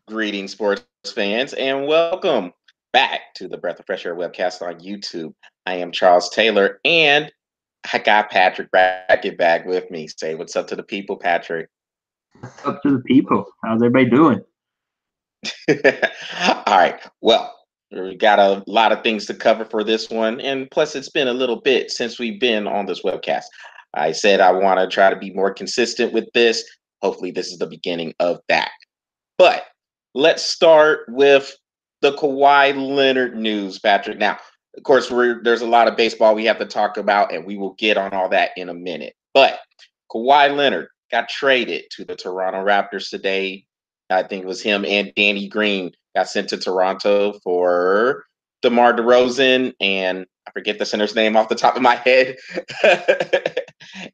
Greetings, sports fans, and welcome back to the Breath of Fresh Air webcast on YouTube. I am Charles Taylor, and I got Patrick Brackett back with me. Say what's up to the people, Patrick. What's up to the people? How's everybody doing? All right. Well, we got a lot of things to cover for this one, and plus, it's been a little bit since we've been on this webcast. I said I want to try to be more consistent with this. Hopefully, this is the beginning of that. But let's start with the Kawhi Leonard news, Patrick. Now, of course, there's a lot of baseball we have to talk about, and we will get on all that in a minute. But Kawhi Leonard got traded to the Toronto Raptors today. I think it was him and Danny Green got sent to Toronto for DeMar DeRozan, and I forget the center's name off the top of my head,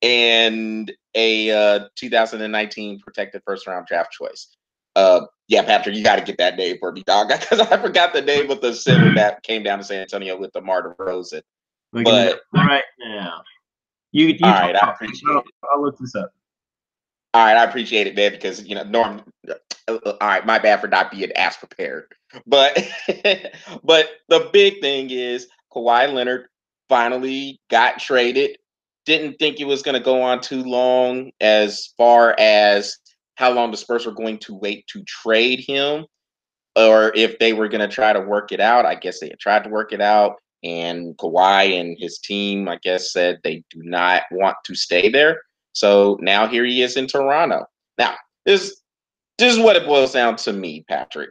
and a 2019 protected first round draft choice. Yeah, Patrick, you got to get that name for me, dog, because I forgot the name of the center that came down to San Antonio with DeMar DeRozan. But right now, you all right, I appreciate it. I'll look this up. All right, I appreciate it, man, because Norm. All right, my bad for not being as prepared. But but the big thing is Kawhi Leonard finally got traded. Didn't think it was going to go on too long as far as how long the Spurs were going to wait to trade him, or if they were going to try to work it out. I guess they had tried to work it out, and Kawhi and his team, I guess, said they do not want to stay there. So now here he is in Toronto. Now, this is what it boils down to me, Patrick.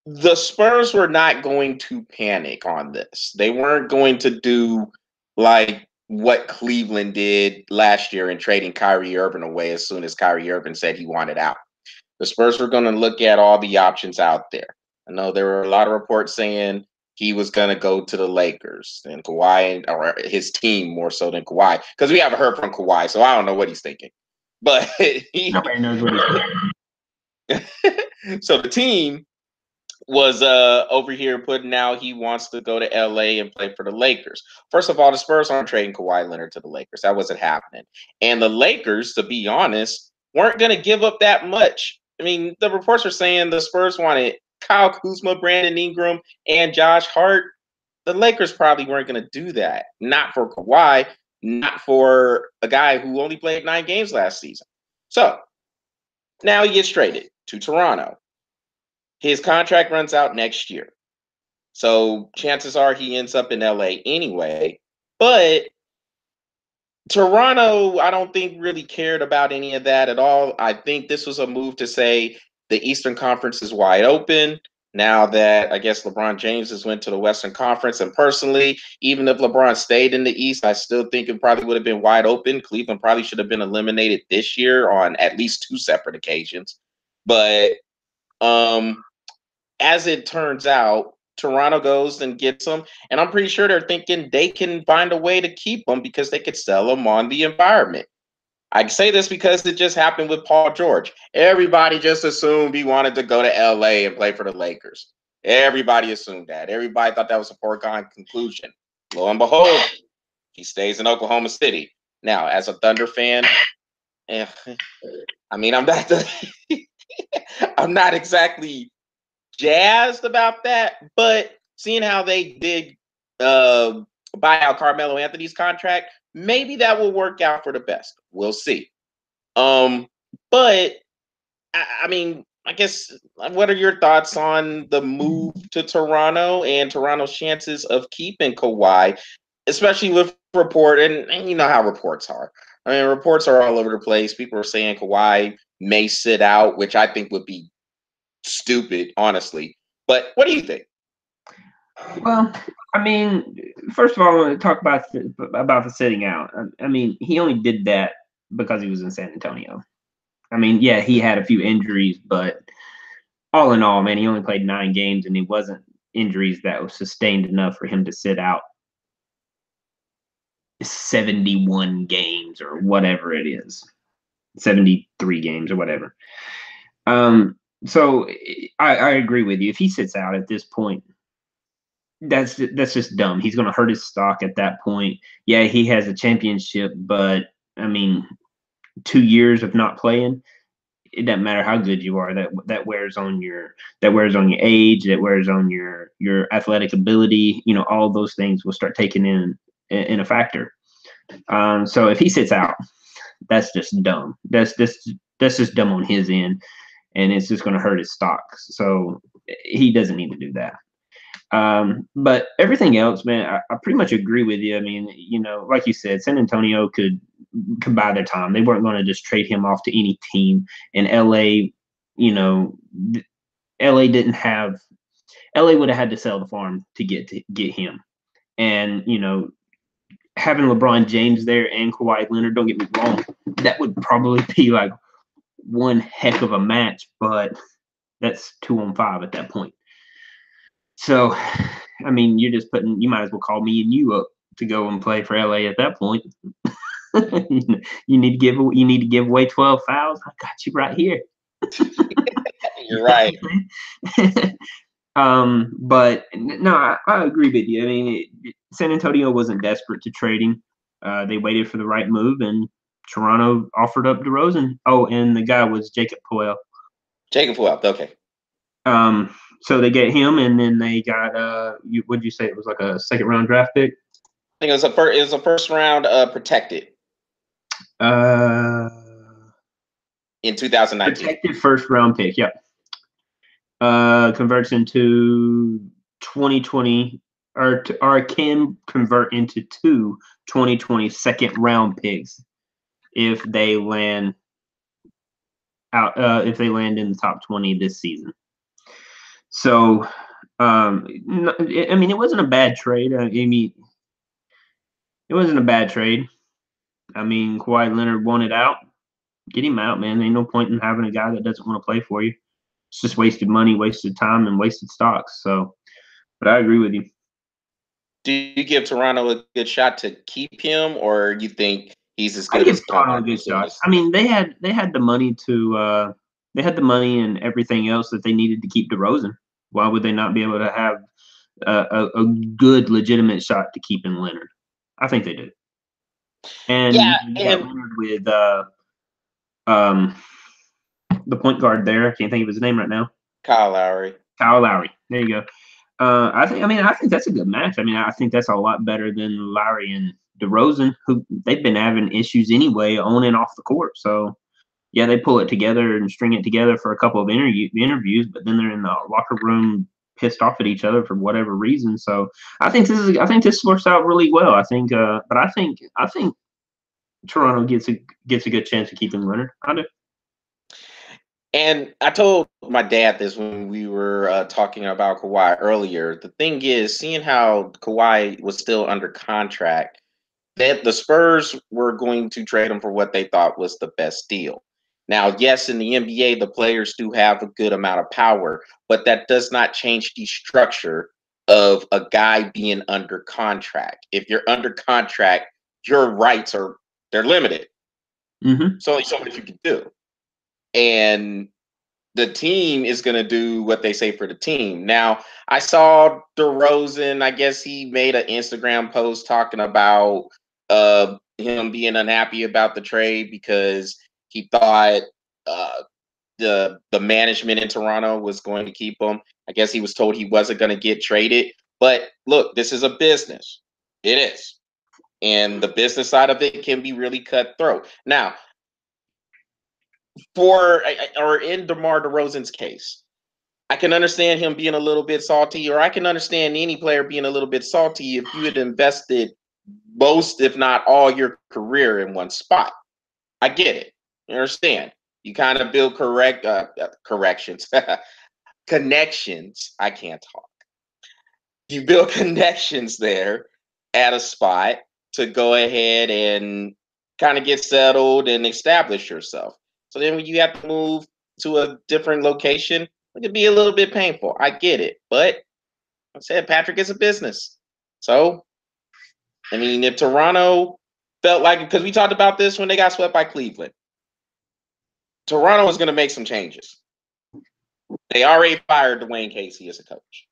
The Spurs were not going to panic on this. They weren't going to do like what Cleveland did last year in trading Kyrie Irving away as soon as Kyrie Irving said he wanted out. The Spurs were going to look at all the options out there. I know there were a lot of reports saying he was going to go to the Lakers and Kawhi, or his team more so than Kawhi, because we haven't heard from Kawhi, so I don't know what he's thinking. But Nobody knows what he's thinking. So the team was over here putting out he wants to go to LA and play for the Lakers. First of all, the Spurs aren't trading Kawhi Leonard to the Lakers. That wasn't happening. And the Lakers, to be honest, weren't going to give up that much. I mean, the reports are saying the Spurs wanted Kyle Kuzma, Brandon Ingram, and Josh Hart. The Lakers probably weren't going to do that. Not for Kawhi, not for a guy who only played 9 games last season. So now he gets traded to Toronto. His contract runs out next year. So chances are he ends up in LA anyway. But Toronto, I don't think really cared about any of that at all. I think this was a move to say the Eastern Conference is wide open. Now that I guess LeBron James has went to the Western Conference, and personally, even if LeBron stayed in the East, I still think it probably would have been wide open. Cleveland probably should have been eliminated this year on at least 2 separate occasions. But as it turns out, Toronto goes and gets him, and I'm pretty sure they're thinking they can find a way to keep him because they could sell him on the environment. I say this because it just happened with Paul George. Everybody just assumed he wanted to go to LA and play for the Lakers. Everybody assumed that. Everybody thought that was a foregone conclusion. Lo and behold, he stays in Oklahoma City. Now, as a Thunder fan, I mean, I'm not exactly jazzed about that, but seeing how they did buy out Carmelo Anthony's contract, maybe that will work out for the best. We'll see. But I mean, I guess, what are your thoughts on the move to Toronto and Toronto's chances of keeping Kawhi, especially with and you know how reports are. I mean, reports are all over the place. People are saying Kawhi may sit out, which I think would be stupid, honestly. But what do you think? Well, I mean, first of all, I want to talk about the sitting out. I mean, he only did that because he was in San Antonio. I mean, yeah, he had a few injuries, but all in all, man, he only played 9 games, and it wasn't injuries that was sustained enough for him to sit out 71 games or whatever it is, 73 games or whatever. So I agree with you. If he sits out at this point, that's just dumb. He's going to hurt his stock at that point. Yeah, he has a championship, but I mean, 2 years of not playing, it doesn't matter how good you are. That wears on your age. That wears on your athletic ability. You know, all those things will start taking in a factor. So if he sits out, that's just dumb. That's just dumb on his end, and it's just going to hurt his stocks. So he doesn't need to do that. But everything else, man, I pretty much agree with you. I mean, you know, like you said, San Antonio could buy their time. They weren't going to just trade him off to any team. And LA, you know, LA didn't have. LA would have had to sell the farm to get him. And you know, having LeBron James there and Kawhi Leonard, don't get me wrong, that would probably be like one heck of a match. But that's 2-on-5 at that point. So, I mean, you're just you might as well call me and you up to go and play for LA at that point. you need to give away 12 fouls. I got you right here. You're right. But no, I agree with you. I mean, San Antonio wasn't desperate to trade him. They waited for the right move, and Toronto offered up DeRozan. Oh, and the guy was Jacob Poeltl. Jacob Poeltl, okay. So they get him, and then they got what'd you say? It was like a second round draft pick. I think it was a first round protected. In 2019. Protected first round pick, yeah. Converts into 2020 or can convert into 2 2020 second round picks if they land in the top 20 this season. So, I mean, it wasn't a bad trade. I mean, it wasn't a bad trade. I mean, Kawhi Leonard wanted out. Get him out, man. Ain't no point in having a guy that doesn't want to play for you. It's just wasted money, wasted time, and wasted stocks. So, but I agree with you. Do you give Toronto a good shot to keep him, or you think he's as good as Toronto a good shot? I mean, they had the money to they had the money and everything else that they needed to keep DeRozan. Why would they not be able to have a good, legitimate shot to keep in Leonard? I think they did. And Leonard with the point guard there. I can't think of his name right now. Kyle Lowry. There you go. I think that's a good match. I mean, I think that's a lot better than Lowry and DeRozan, who they've been having issues anyway on and off the court. So, yeah, they pull it together and string it together for a couple of interviews, but then they're in the locker room pissed off at each other for whatever reason. So, I think this works out really well. I think Toronto gets a good chance of keeping Leonard. I do. And I told my dad this when we were talking about Kawhi earlier. The thing is, seeing how Kawhi was still under contract, that the Spurs were going to trade him for what they thought was the best deal. Now, yes, in the NBA, the players do have a good amount of power, but that does not change the structure of a guy being under contract. If you're under contract, your rights they're limited. Mm-hmm. So only so much you can do. And the team is going to do what they say for the team. Now, I saw DeRozan, I guess he made an Instagram post talking about him being unhappy about the trade because he thought the management in Toronto was going to keep him. I guess he was told he wasn't going to get traded. But look, this is a business. It is. And the business side of it can be really cutthroat. Now, in DeMar DeRozan's case, I can understand him being a little bit salty, or I can understand any player being a little bit salty if you had invested most, if not all, your career in one spot. I get it. You understand? You kind of build connections. I can't talk. You build connections there at a spot to go ahead and kind of get settled and establish yourself. So then when you have to move to a different location, it could be a little bit painful. I get it. But I said, Patrick, is a business. So, I mean, if Toronto felt like, because we talked about this when they got swept by Cleveland, Toronto is going to make some changes. They already fired Dwayne Casey as a coach.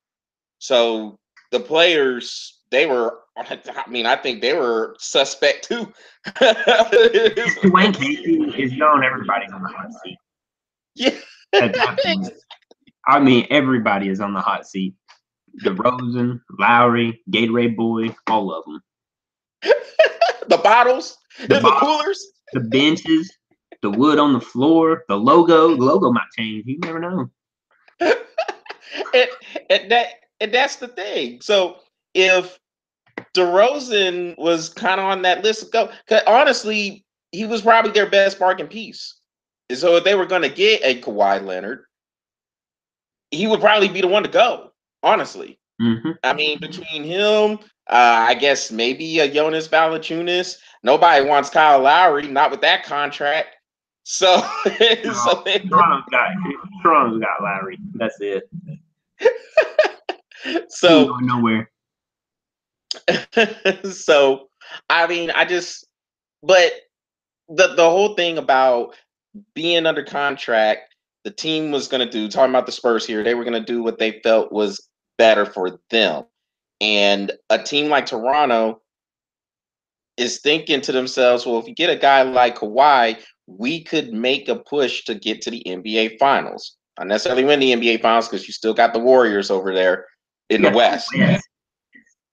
So the players, I think they were suspect too. Dwayne Casey is known everybody's on the hot seat. Yeah. At that point, I mean, everybody is on the hot seat. DeRozan, Lowry, Gatorade Boy, all of them. The bottles, the bottles, coolers, the benches, the wood on the floor, the logo. The logo might change. You never know. and that's the thing. So if DeRozan was kind of on that list, go. Cause honestly, he was probably their best bargain piece. And so if they were going to get a Kawhi Leonard, he would probably be the one to go. Honestly, I mean, between him, I guess maybe a Jonas Valanciunas. Nobody wants Kyle Lowry, not with that contract. So, Toronto's got Lowry. That's it. So going nowhere. So, I mean, but the whole thing about being under contract, the team was going to do, talking about the Spurs here, they were going to do what they felt was better for them. And a team like Toronto is thinking to themselves, well, if you get a guy like Kawhi, we could make a push to get to the NBA Finals. Not necessarily win the NBA Finals because you still got the Warriors over there in the West. Yeah.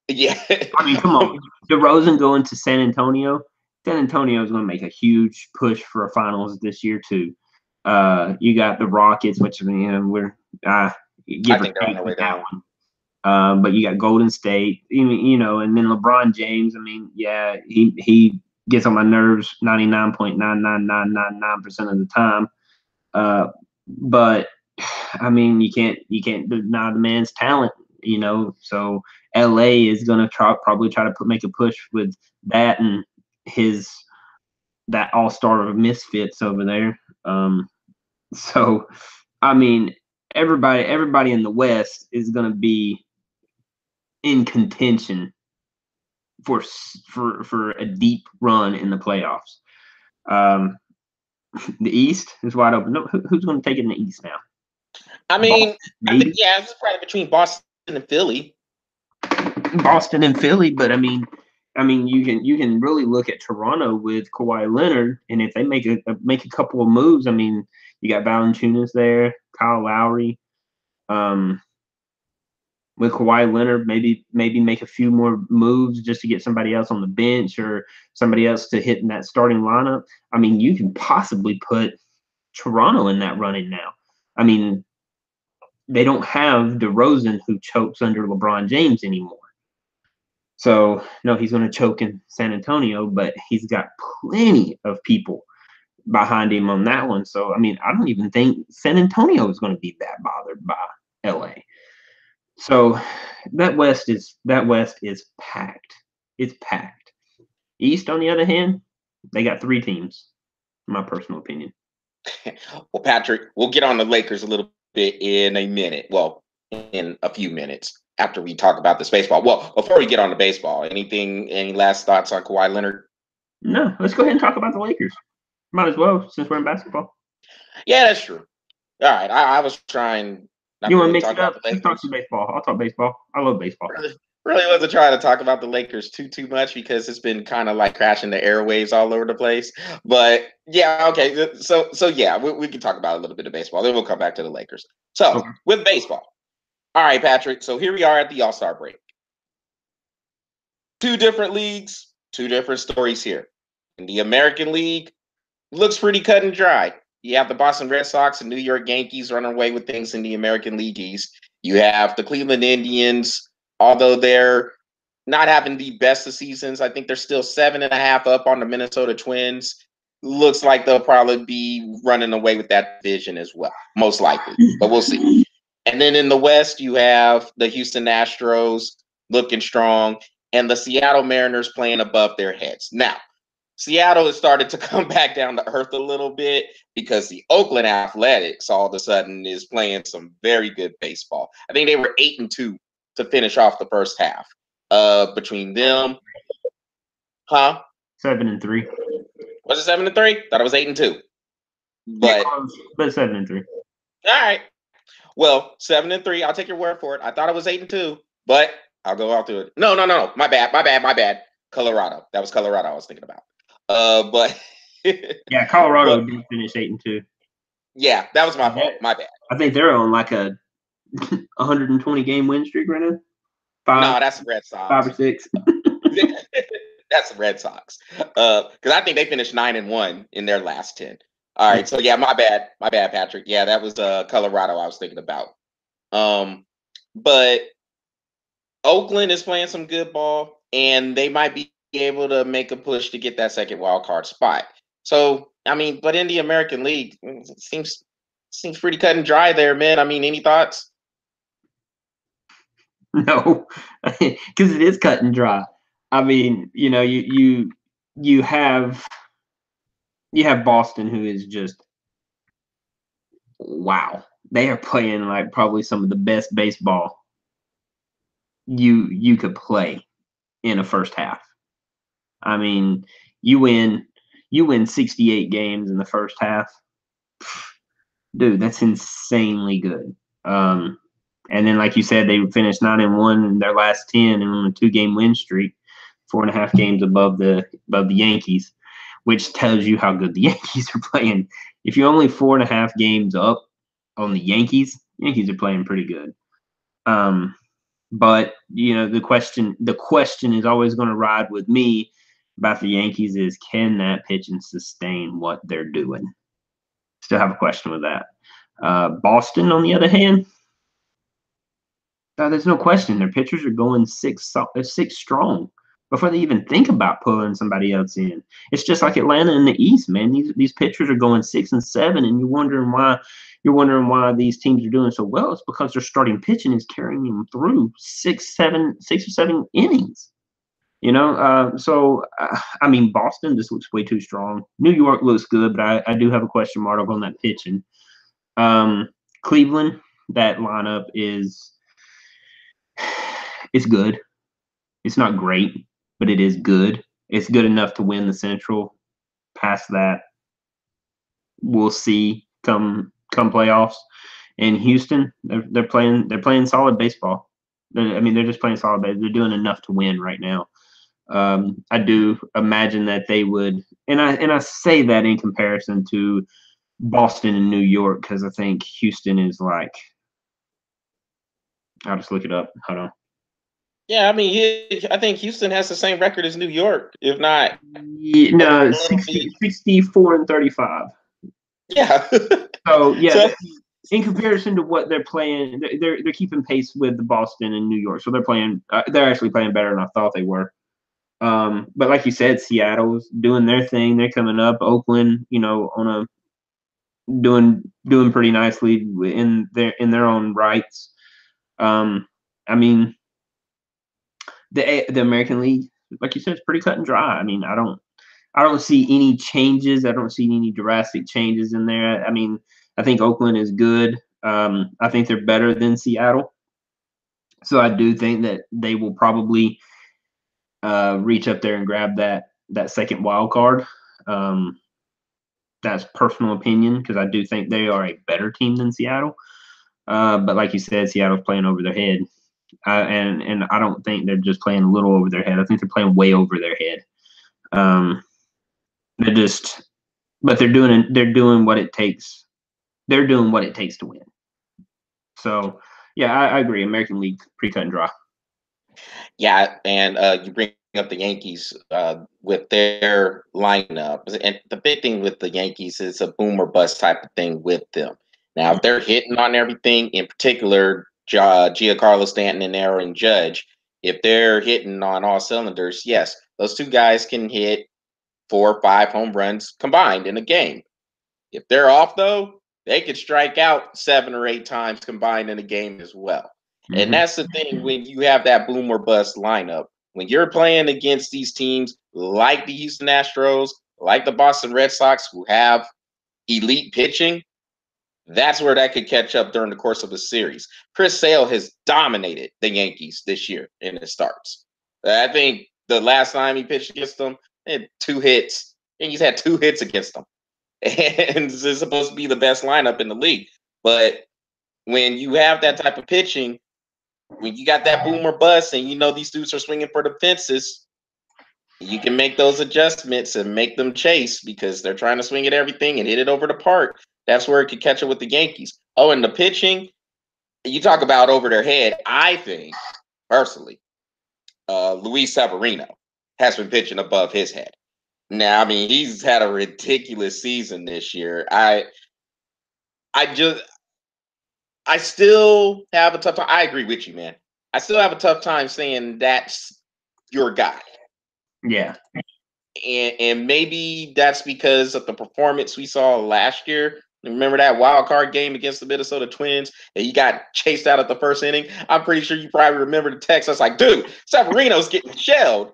I mean, come on. DeRozan going to San Antonio. San Antonio is going to make a huge push for a finals this year too. You got the Rockets, which we're give or take with that one. But you got Golden State, and then LeBron James. I mean, yeah, he gets on my nerves 99.99999% of the time. But I mean, you can't deny the man's talent. So LA is going to probably try to make a push with that and that all-star of misfits over there. So, I mean, everybody in the West is going to be in contention for a deep run in the playoffs. The East is wide open. No, who's going to take it in the East now? I mean, it's probably between Boston and Philly. Boston and Philly, but I mean, you can really look at Toronto with Kawhi Leonard, and if they make a couple of moves, I mean, you got Valanciunas there, Kyle Lowry, with Kawhi Leonard, maybe make a few more moves just to get somebody else on the bench or somebody else to hit in that starting lineup. I mean, you can possibly put Toronto in that running now. I mean, they don't have DeRozan who chokes under LeBron James anymore. So, no, he's going to choke in San Antonio, but he's got plenty of people behind him on that one. So, I mean, I don't even think San Antonio is going to be that bothered by LA. So, that West is packed. It's packed. East, on the other hand, they got 3 teams, in my personal opinion. Well, Patrick, we'll get on the Lakers a little bit in a minute. Well, in a few minutes after we talk about this baseball. Well, before we get on the baseball, any last thoughts on Kawhi Leonard? No, let's go ahead and talk about the Lakers. Might as well, since we're in basketball. Yeah, that's true. All right, I was trying. You want to mix it up? Let's talk some baseball. I'll talk baseball. I love baseball. Really wasn't trying to talk about the Lakers too much because it's been kind of like crashing the airwaves all over the place. But yeah, okay. So yeah, we can talk about a little bit of baseball. Then we'll come back to the Lakers. So with baseball. All right, Patrick. So here we are at the All-Star break. 2 different leagues, 2 different stories here. In the American League, looks pretty cut and dry. You have the Boston Red Sox and New York Yankees running away with things in the American League East. You have the Cleveland Indians, although they're not having the best of seasons. I think they're still 7.5 up on the Minnesota Twins. Looks like they'll probably be running away with that division as well, most likely. But we'll see. And then in the West, you have the Houston Astros looking strong and the Seattle Mariners playing above their heads. Now, Seattle has started to come back down to earth a little bit because the Oakland Athletics all of a sudden is playing some very good baseball. I think they were 8-2 to finish off the first half. Between them, 7-3. Was it 7-3? Thought it was 8-2. But 7-3. All right. Well, 7-3. I'll take your word for it. I thought it was 8-2, but I'll go out to it. No. My bad. Colorado. That was Colorado I was thinking about. But yeah, Colorado did finish 8-2. Yeah, that was my fault. My bad. I think they're on like a 120 game win streak right now. No, that's the Red Sox. 5 or 6. That's the Red Sox. Because I think they finished 9-1 in their last 10. All right, so yeah, my bad, Patrick. Yeah, that was Colorado I was thinking about. But Oakland is playing some good ball, and they might be able to make a push to get that second wild card spot. So, I mean, but in the American League, it seems pretty cut and dry there, man. I mean, any thoughts? No, because it is cut and dry. I mean, you know, you have Boston, who is just wow. They are playing like probably some of the best baseball you could play in a first half. I mean, you win 68 games in the first half. Dude, that's insanely good. And then, like you said, they finished 9-1 in their last 10 and on a 2-game win streak, 4.5 games above the Yankees, which tells you how good the Yankees are playing. If you're only 4.5 games up on the Yankees are playing pretty good. But you know, the question is always going to ride with me about the Yankees is, can that pitching sustain what they're doing? Still have a question with that. Boston, on the other hand, there's no question their pitchers are going six strong before they even think about pulling somebody else in. It's just like Atlanta in the East, man. These pitchers are going 6 and 7, and you're wondering why these teams are doing so well. It's because their starting pitching is carrying them through 6 or 7 innings. You know, I mean, Boston just looks way too strong. New York looks good, but I do have a question mark on that pitching. Cleveland, that lineup is good. It's not great, but it is good. It's good enough to win the Central. Past that, we'll see come playoffs. And Houston, they're playing solid baseball. They're just playing solid baseball. They're doing enough to win right now. I do imagine that they would, and I say that in comparison to Boston and New York, because I think Houston is like, I'll just look it up. Hold on. Yeah, I mean, I think Houston has the same record as New York, if not. Yeah, no, 64 and 35. Yeah. So yeah, in comparison to what they're playing, they're keeping pace with the Boston and New York. So they're actually playing better than I thought they were. But like you said, Seattle's doing their thing. They're coming up. Oakland, you know, doing pretty nicely in their own rights. I mean, the American League, like you said, it's pretty cut and dry. I mean, I don't see any changes. I don't see any drastic changes in there. I mean, I think Oakland is good. I think they're better than Seattle. So I do think that they will probably reach up there and grab that second wild card. That's personal opinion, because I do think they are a better team than Seattle. But like you said, Seattle's playing over their head. And I don't think they're just playing a little over their head. I think they're playing way over their head. They're doing what it takes. They're doing what it takes to win. So yeah, I agree. American League, pretty cut and dry. Yeah, and you bring up the Yankees with their lineup, and the big thing with the Yankees is a boom or bust type of thing with them. Now, if they're hitting on everything, in particular, Giancarlo Stanton and Aaron Judge, if they're hitting on all cylinders, yes, those two guys can hit 4 or 5 home runs combined in a game. If they're off, though, they could strike out 7 or 8 times combined in a game as well. Mm-hmm. And that's the thing when you have that boom or bust lineup. When you're playing against these teams like the Houston Astros, like the Boston Red Sox, who have elite pitching, that's where that could catch up during the course of a series. Chris Sale has dominated the Yankees this year in his starts. I think the last time he pitched against them, he had 2 hits. Yankees had 2 hits against them. And this is supposed to be the best lineup in the league. But when you have that type of pitching, when you got that boom or bust and you know these dudes are swinging for the fences, you can make those adjustments and make them chase because they're trying to swing at everything and hit it over the park. That's where it could catch up with the Yankees. Oh, and the pitching, you talk about over their head. I think, personally, Luis Severino has been pitching above his head. Now, I mean, he's had a ridiculous season this year. I still have a tough time. I agree with you, man. I still have a tough time saying that's your guy. Yeah. And maybe that's because of the performance we saw last year. Remember that wild card game against the Minnesota Twins and he got chased out at the first inning? I'm pretty sure you probably remember the text. I was like, dude, Severino's getting shelled.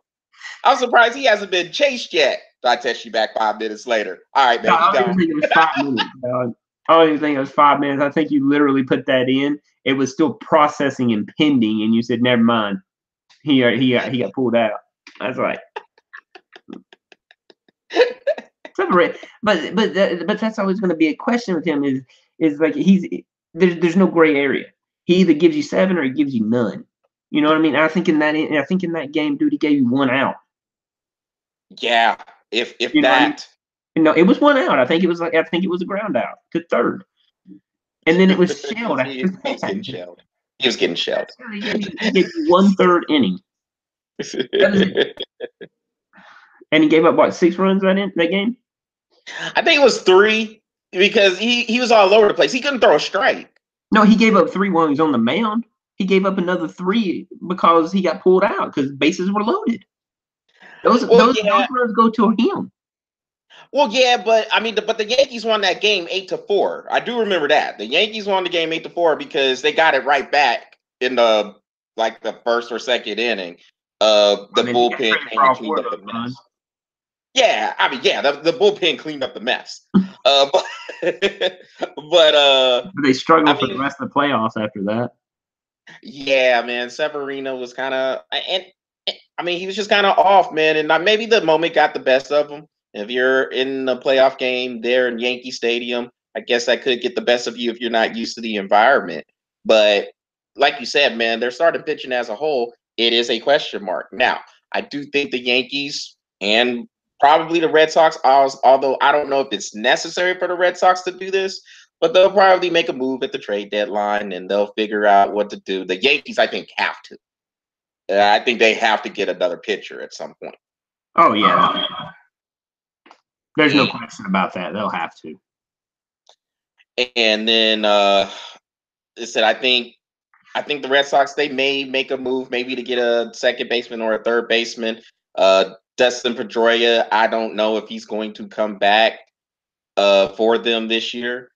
I'm surprised he hasn't been chased yet. So I text you back 5 minutes later. All right, man. I don't even think it was 5 minutes, dog. I don't even think it was 5 minutes. I think you literally put that in. It was still processing and pending, and you said, never mind. He got pulled out. That's right. But that's always going to be a question with him is like there's no gray area. He either gives you 7 or he gives you none. You know what I mean? I think in that game, dude, he gave you 1 out. Yeah, if you that. No, it was 1 out. I think it was a ground out to third, and then it was shelled after he was getting shelled. He was getting shelled. He gave you 1/3 inning. That was it. And he gave up what 6 runs that game? I think it was 3 because he was all over the place. He couldn't throw a strike. No, he gave up 3 while he was on the mound. He gave up another 3 because he got pulled out because bases were loaded. Those runs go to him. Well, yeah, but I mean, but the Yankees won that game 8-4. I do remember that the Yankees won the game 8-4 because they got it right back in the first or second inning. The bullpen came and cleaned up the mess. Yeah, I mean, yeah, the bullpen cleaned up the mess. But they struggled for the rest of the playoffs after that. Yeah, man, Severino was kind of, and I mean, he was just kind of off, man, and maybe the moment got the best of him. If you're in a playoff game there in Yankee Stadium, I guess that could get the best of you if you're not used to the environment. But like you said, man, their starting pitching as a whole, it is a question mark. Now, I do think the Yankees and probably the Red Sox, although I don't know if it's necessary for the Red Sox to do this, but they'll probably make a move at the trade deadline and they'll figure out what to do. The Yankees, I think, have to. I think they have to get another pitcher at some point. Oh, yeah. There's no question about that. They'll have to. And then I said, I think the Red Sox, they may make a move maybe to get a second baseman or a third baseman. Dustin Pedroia, I don't know if he's going to come back for them this year.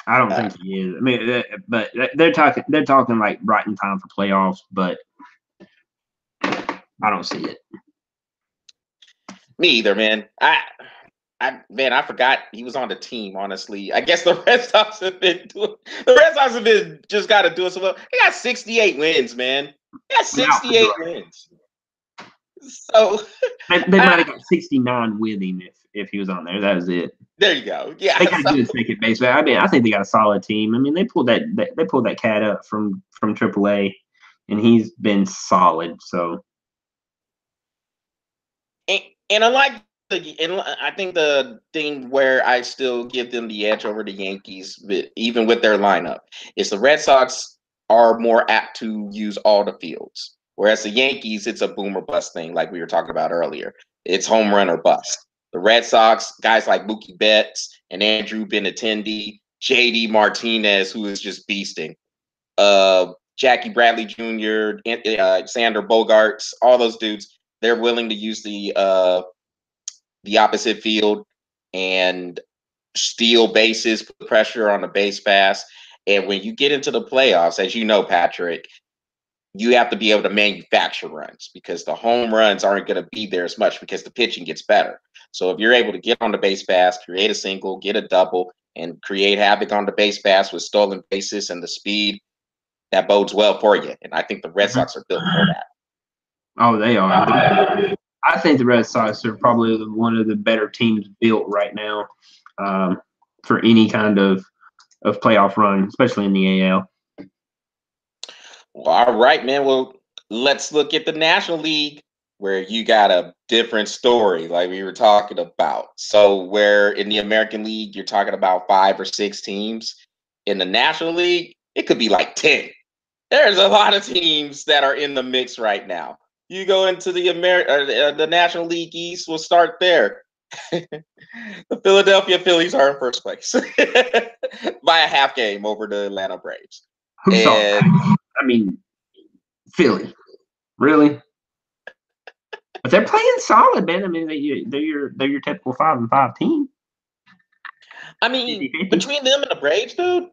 I don't think he is. I mean, but they're talking like right in time for playoffs, but I don't see it. Me either, man. I forgot he was on the team, honestly. I guess the Red Sox have been just got to do it so well. They got 68 wins, man. They got 68 wins. So they might have got 69 with him if he was on there. That was it. There you go. Yeah, they got a good second base. I mean, I think they got a solid team. I mean, they pulled that cat up from AAA, and he's been solid. So, and I think the thing where I still give them the edge over the Yankees, even with their lineup, is the Red Sox are more apt to use all the fields. Whereas the Yankees, it's a boom or bust thing, like we were talking about earlier. It's home run or bust. The Red Sox, guys like Mookie Betts and Andrew Benintendi, JD Martinez, who is just beasting, Jackie Bradley Jr., Sander Bogarts, all those dudes, they're willing to use the opposite field and steal bases, put pressure on the base pass. And when you get into the playoffs, as you know, Patrick, you have to be able to manufacture runs because the home runs aren't going to be there as much because the pitching gets better. So if you're able to get on the base pass, create a single, get a double, and create havoc on the base pass with stolen bases and the speed, that bodes well for you. And I think the Red Sox are built for that. Oh, they are. I think the Red Sox are probably one of the better teams built right now for any kind of playoff run, especially in the AL. Well, all right, man. Well, let's look at the National League. where you got a different story, like we were talking about. So where in the American League you're talking about 5 or 6 teams, in the National League it could be like 10. There's a lot of teams that are in the mix right now. You go into the National League East, we'll start there. The Philadelphia Phillies are in first place by a half game over the Atlanta Braves. Who saw that? I mean, Philly, really? But they're playing solid, man. I mean, they're your typical 5-5 team. I mean, 50-50. Between them and the Braves, dude,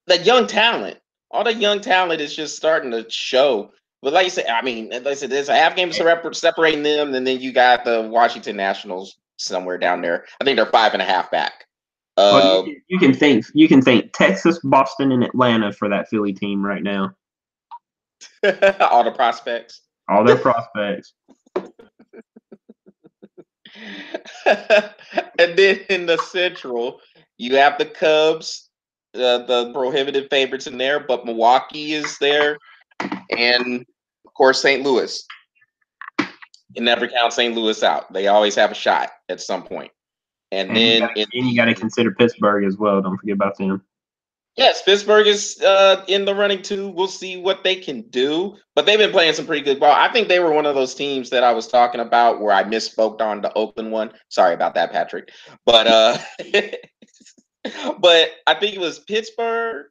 that young talent, all the young talent is just starting to show. But like you said, I mean, like I said, there's a half game separating them, and then you got the Washington Nationals somewhere down there. I think they're 5.5 back. Well, you can think Texas, Boston, and Atlanta for that Philly team right now. All the prospects. All their prospects. And then in the Central, you have the Cubs, the prohibitive favorites in there, but Milwaukee is there, and of course St. Louis. You never count St. Louis out. They always have a shot at some point. And then you got to consider Pittsburgh as well. Don't forget about them. Yes, Pittsburgh is in the running too. We'll see what they can do, but they've been playing some pretty good ball. I think they were one of those teams that I was talking about where I misspoke on the Oakland one. Sorry about that, Patrick. But but I think it was Pittsburgh,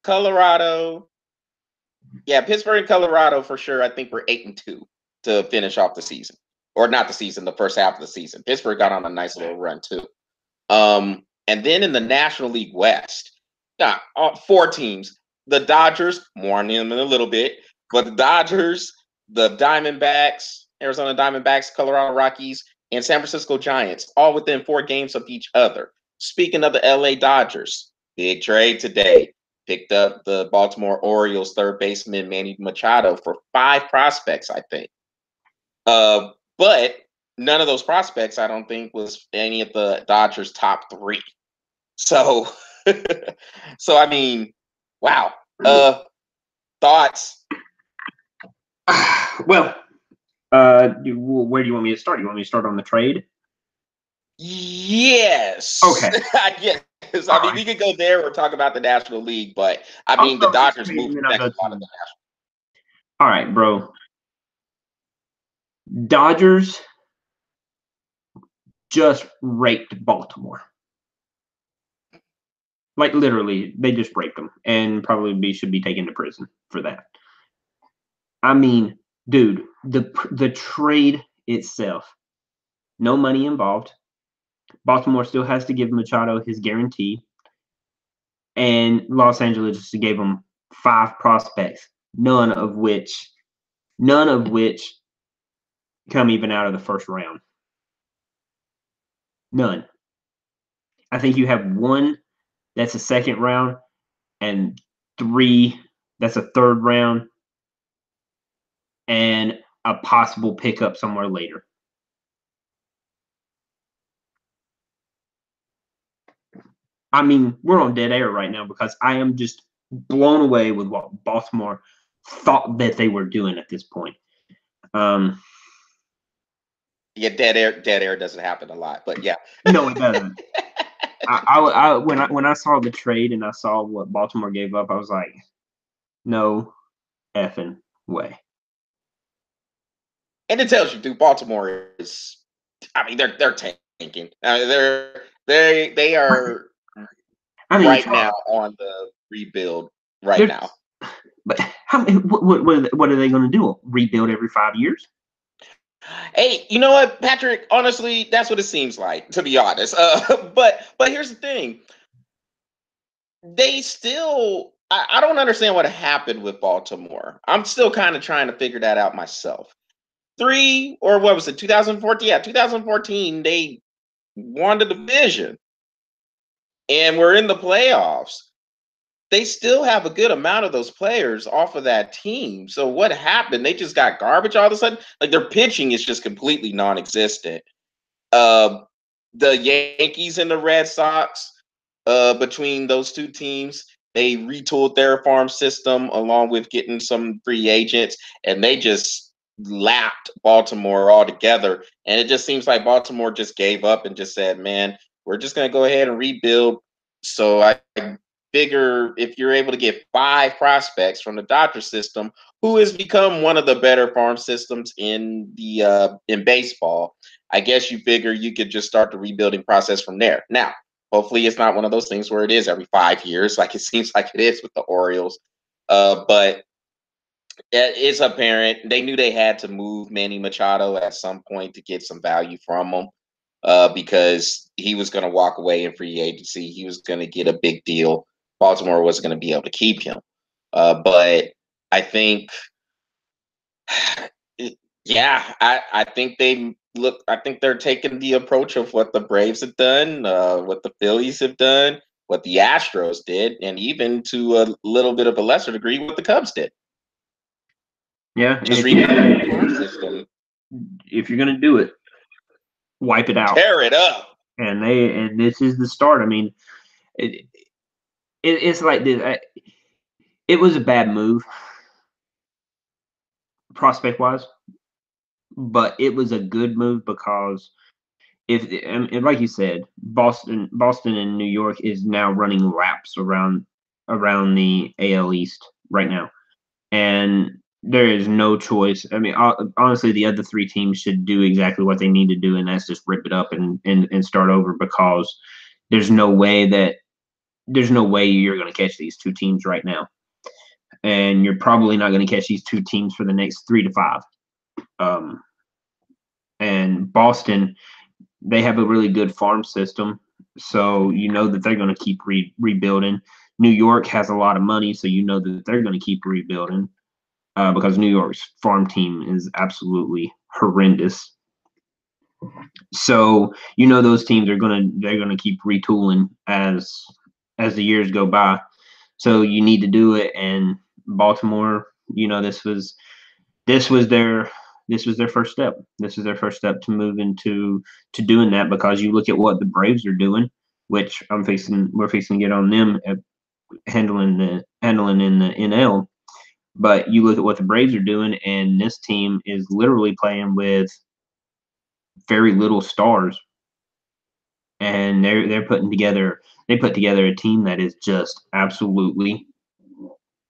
Colorado. Yeah, Pittsburgh and Colorado for sure. I think we're 8-2 to finish off the season, or not the season, the first half of the season. Pittsburgh got on a nice little run too. And then in the National League West. 4 teams. The Dodgers, more on them in a little bit, but the Dodgers, the Diamondbacks, Arizona Diamondbacks, Colorado Rockies, and San Francisco Giants, all within 4 games of each other. Speaking of the LA Dodgers, big trade today. Picked up the Baltimore Orioles third baseman Manny Machado for 5 prospects, I think. But none of those prospects, I don't think, was any of the Dodgers' top 3. So I mean, wow. Thoughts? Well, where do you want me to start? You want me to start on the trade? Yes. Okay. Yes. I mean, we could go there or talk about the National League, but I mean, the Dodgers moved next to the National. All right, bro. Dodgers just raped Baltimore. Like literally, they just raped them and probably should be taken to prison for that. I mean, dude, the trade itself, no money involved. Baltimore still has to give Machado his guarantee, and Los Angeles gave him 5 prospects, none of which come even out of the first round. None. I think you have 1 that's a second round, and 3 that's a third round, and a possible pickup somewhere later. I mean, we're on dead air right now because I am just blown away with what Baltimore thought that they were doing at this point. Yeah, dead air doesn't happen a lot, but yeah. No, it doesn't. When I saw the trade and I saw what Baltimore gave up, I was like, no effing way. And it tells you, dude, Baltimore is. I mean, they're tanking. They are. I mean, right now on the rebuild. Right now. But what are they going to do? Rebuild every 5 years? Hey, you know what, Patrick? Honestly, that's what it seems like, to be honest. But here's the thing. They still, I don't understand what happened with Baltimore. I'm still kind of trying to figure that out myself. 2014? Yeah, 2014, they won the division. And we're in the playoffs. They still have a good amount of those players off of that team. So what happened? They just got garbage all of a sudden. Like their pitching is just completely non-existent. The Yankees and the Red Sox, between those 2 teams, they retooled their farm system along with getting some free agents, and they just lapped Baltimore altogether. And it just seems like Baltimore just gave up and just said, man, we're just going to go ahead and rebuild. So I figure if you're able to get 5 prospects from the Dodgers system, who has become one of the better farm systems in the in baseball, I guess you figure you could just start the rebuilding process from there. Now, hopefully it's not one of those things where it is every 5 years, like it seems like it is with the Orioles. But it's apparent they knew they had to move Manny Machado at some point to get some value from him, because he was going to walk away in free agency. He was going to get a big deal. Baltimore wasn't going to be able to keep him. But I think, yeah, I think they look. I think they're taking the approach of what the Braves have done, what the Phillies have done, what the Astros did, and even to a little bit of a lesser degree, what the Cubs did. Yeah, Just rebuild the farm system. If you're gonna do it, wipe it out, tear it up. And this is the start. I mean, it's like this. It was a bad move, prospect wise, but it was a good move because if and like you said, Boston and New York is now running laps around the AL East right now, and there is no choice. I mean, honestly, the other 3 teams should do exactly what they need to do, and that's just rip it up and start over, because there's no way you're going to catch these 2 teams right now, and you're probably not going to catch these 2 teams for the next 3 to 5. And Boston, they have a really good farm system, so you know that they're going to keep rebuilding. New York has a lot of money, so you know that they're going to keep rebuilding, because New York's farm team is absolutely horrendous. So you know those teams they're gonna keep retooling as the years go by. So you need to do it. And Baltimore, you know, this was their first step. This is their first step to move into doing that, because you look at what the Braves are doing, which we're fixing to get on them at handling in the NL. But you look at what the Braves are doing, and this team is literally playing with very little stars, and they put together a team that is just absolutely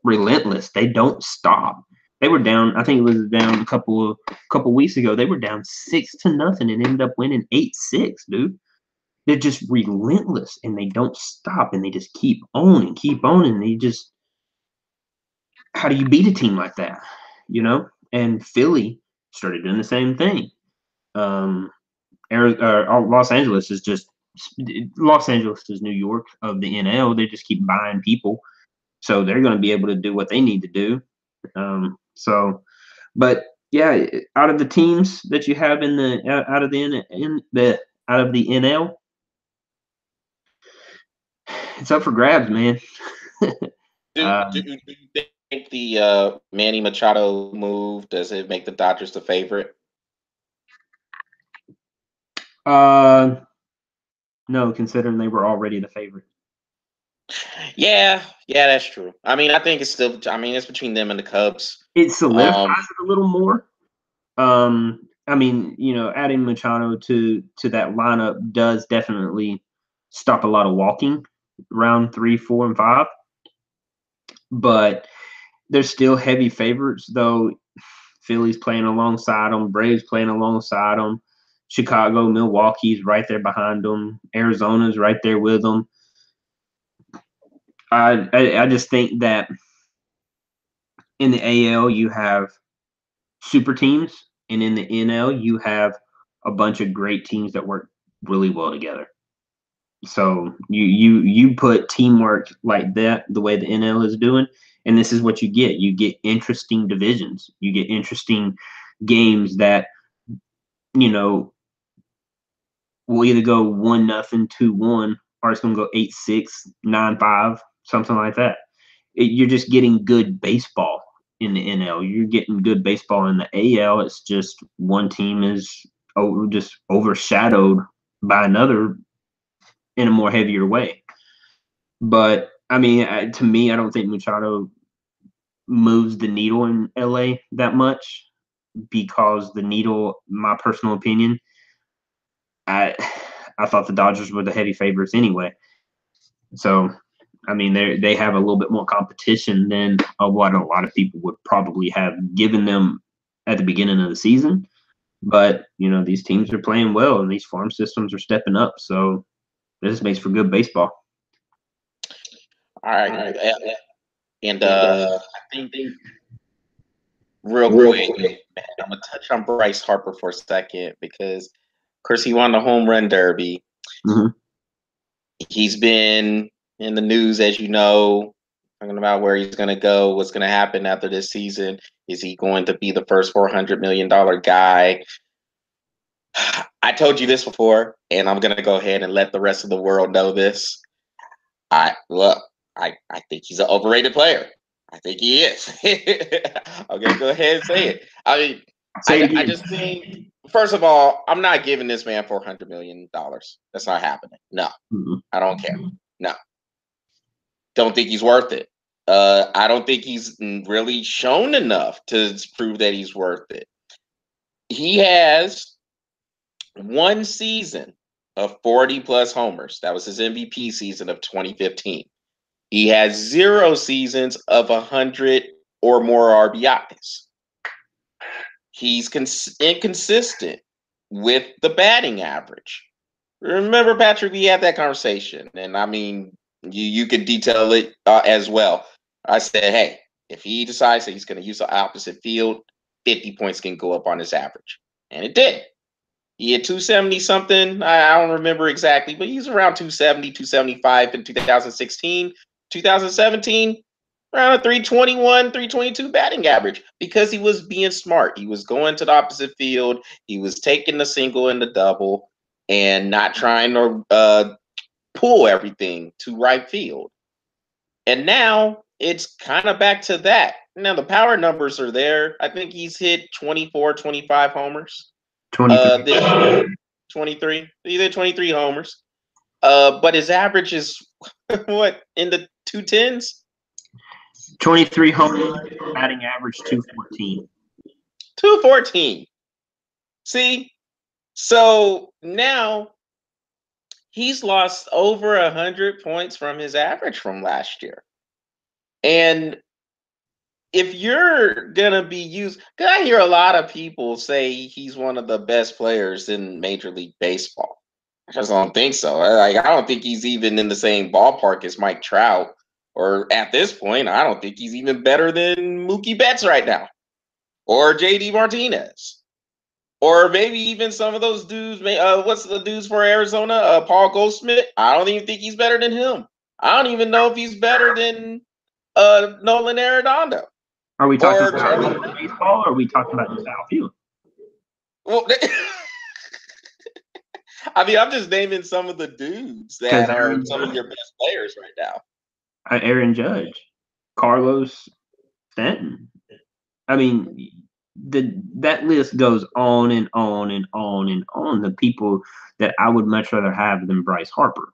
relentless. They don't stop. They were down. I think it was down a couple weeks ago. They were down 6-0 and ended up winning 8-6. Dude, they're just relentless, and they don't stop, and they just keep on and keep on, and they just. How do you beat a team like that? You know? And Philly started doing the same thing. Los Angeles is New York of the NL. They just keep buying people, so they're going to be able to do what they need to do. But yeah, out of the teams that you have out of the NL, it's up for grabs, man. Do you think the Manny Machado move, does it make the Dodgers the favorite? No, considering they were already the favorite. Yeah, that's true. I mean, I think it's still. I mean, it's between them and the Cubs. It solidifies it a little more. I mean, you know, adding Machado to that lineup does definitely stop a lot of walking round 3, 4, and 5. But they're still heavy favorites, though. Philly's playing alongside them, Braves playing alongside them, Chicago, Milwaukee's right there behind them, Arizona's right there with them. I just think that in the AL you have super teams, and in the NL you have a bunch of great teams that work really well together. So you put teamwork like that, the way the NL is doing, and this is what you get. You get interesting divisions. You get interesting games that, you know, will either go 1-0, 2-1, or it's going to go 8-6, 9-5, something like that. You're just getting good baseball in the NL. You're getting good baseball in the AL. It's just one team is just overshadowed by another in a more heavier way. But I mean, to me, I don't think Machado moves the needle in LA that much. because the needle, my personal opinion, I thought the Dodgers were the heavy favorites anyway. So, I mean, they have a little bit more competition than what a lot of people would probably have given them at the beginning of the season. But, these teams are playing well and these farm systems are stepping up. So this makes for good baseball. All right. And I think real quick, man, I'm going to touch on Bryce Harper for a second because, of course, he won the home run derby. Mm-hmm. He's been in the news, as you know, talking about where he's going to go, what's going to happen after this season. Is he going to be the first $400 million guy? I told you this before, and I'm going to go ahead and let the rest of the world know this. I think he's an overrated player. I think he is. I'm going to go ahead and say it. I mean, I just think, first of all, I'm not giving this man $400 million. That's not happening. No, I don't care. No, don't think he's worth it. I don't think he's really shown enough to prove that he's worth it. He has one season of 40-plus homers. That was his MVP season of 2015. He has 0 seasons of 100 or more RBIs. He's inconsistent with the batting average. Remember, Patrick, we had that conversation, and I mean, you can detail it as well. I said, hey, if he decides that he's going to use the opposite field, 50 points can go up on his average. And it did. He had 270 something. I don't remember exactly, but he's around 270, 275 in 2016. 2017, around a 321, 322 batting average because he was being smart. He was going to the opposite field. He was taking the single and the double and not trying to pull everything to right field. And now it's kind of back to that. Now the power numbers are there. I think he's hit 24, 25 homers. 23. This year, 23. He did 23 homers. But his average is what, in the 210s? 23 homers, batting average 214. 214. See? So now he's lost over 100 points from his average from last year. And if you're going to be used, because I hear a lot of people say he's one of the best players in Major League Baseball. I just don't think so. I don't think he's even in the same ballpark as Mike Trout. Or at this point, I don't think he's even better than Mookie Betts right now. Or JD Martinez. Or maybe even some of those dudes. What's the dudes for Arizona? Paul Goldschmidt. I don't even think he's better than him. I don't even know if he's better than Nolan Arenado. Are we talking about baseball or are we talking about just outfield? Well, I mean, I'm just naming some of the dudes that are some of your best players right now. Aaron Judge, Carlos Stanton. I mean, that list goes on and on and on and on. The people that I would much rather have than Bryce Harper.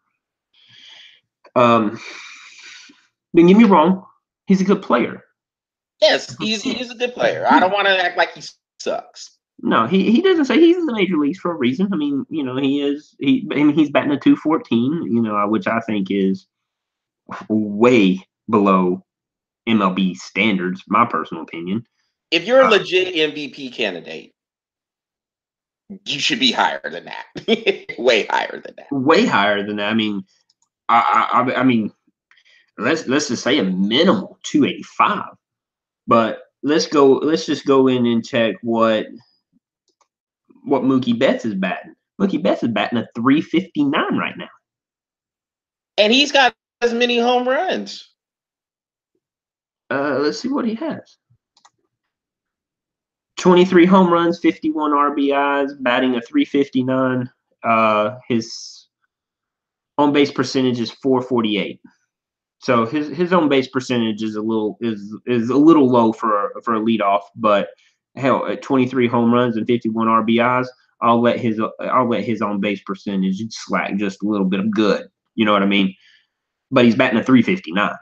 Don't get me wrong, he's a good player. Yes, he's a good player. I don't want to act like he sucks. No, he doesn't say he's in the major leagues for a reason. I mean, he's batting a 214, which I think is way below MLB standards, my personal opinion. If you're a legit MVP candidate, you should be higher than that. Way higher than that. Way higher than that. I mean, I mean, let's just say a minimal 285. But let's just go in and check what Mookie Betts is batting. Mookie Betts is batting a 359 right now. And he's got as many home runs. Let's see what he has. 23 home runs, 51 RBIs, batting a 359. His on base percentage is .448. So his on base percentage is a little low for a leadoff, but hell, at 23 home runs and 51 RBIs, I'll let his on base percentage slack just a little bit of good. You know what I mean? But he's batting a 359.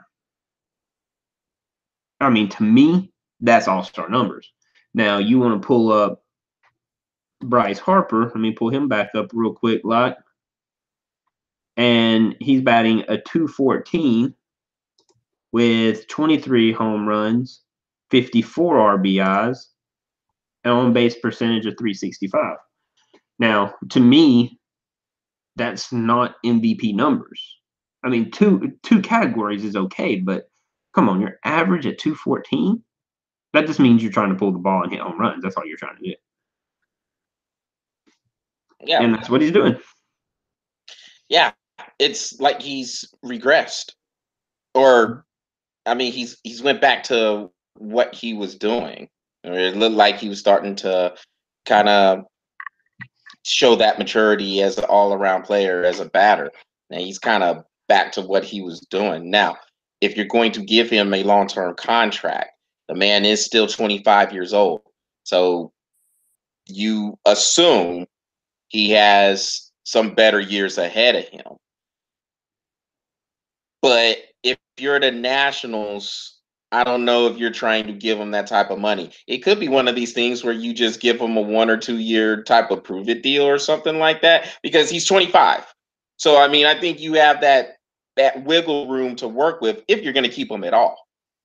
I mean, to me, that's all-star numbers. Now you want to pull up Bryce Harper. Let me pull him back up real quick, lot. And he's batting a 214 with 23 home runs, 54 RBIs, and on base percentage of 365. Now, to me, that's not MVP numbers. I mean, two categories is okay, but come on, your average at 214? That just means you're trying to pull the ball and hit home runs. That's all you're trying to do. Yeah. And that's what he's doing. Yeah. It's like he's regressed. Or I mean, he's went back to what he was doing. It looked like he was starting to kind of show that maturity as an all-around player, as a batter. And he's kind of back to what he was doing. Now, if you're going to give him a long-term contract, the man is still 25 years old. So you assume he has some better years ahead of him. But if you're the Nationals, I don't know if you're trying to give him that type of money. It could be one of these things where you just give him a 1 or 2 year type of prove it deal or something like that, because he's 25. So I mean, I think you have that wiggle room to work with if you're going to keep him at all.